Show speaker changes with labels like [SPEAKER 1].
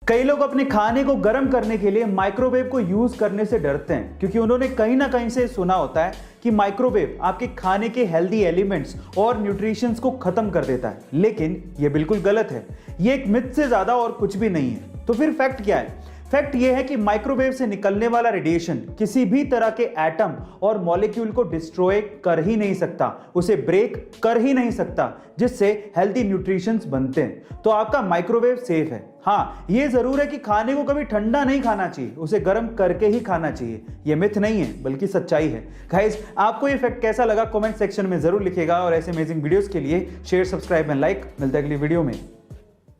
[SPEAKER 1] कई लोग अपने खाने को गर्म करने के लिए माइक्रोवेव को यूज करने से डरते हैं क्योंकि उन्होंने कहीं ना कहीं से सुना होता है कि माइक्रोवेव आपके खाने के हेल्दी एलिमेंट्स और न्यूट्रिशंस को खत्म कर देता है। लेकिन यह बिल्कुल गलत है। यह एक मिथ से ज्यादा और कुछ भी नहीं है। तो फिर फैक्ट क्या है? फैक्ट यह है कि माइक्रोवेव से निकलने वाला रेडिएशन किसी भी तरह के एटम और मॉलिक्यूल को डिस्ट्रॉय कर ही नहीं सकता, उसे ब्रेक कर ही नहीं सकता, जिससे हेल्दी न्यूट्रिशंस बनते हैं। तो आपका माइक्रोवेव सेफ है। हाँ, यह जरूर है कि खाने को कभी ठंडा नहीं खाना चाहिए, उसे गर्म करके ही खाना चाहिए। यह मिथ नहीं है बल्कि सच्चाई है। गाइस, आपको यह फैक्ट कैसा लगा कमेंट सेक्शन में जरूर लिखिएगा और ऐसे अमेजिंग वीडियोस के लिए शेयर, सब्सक्राइब एंड लाइक। मिलते हैं अगली वीडियो में।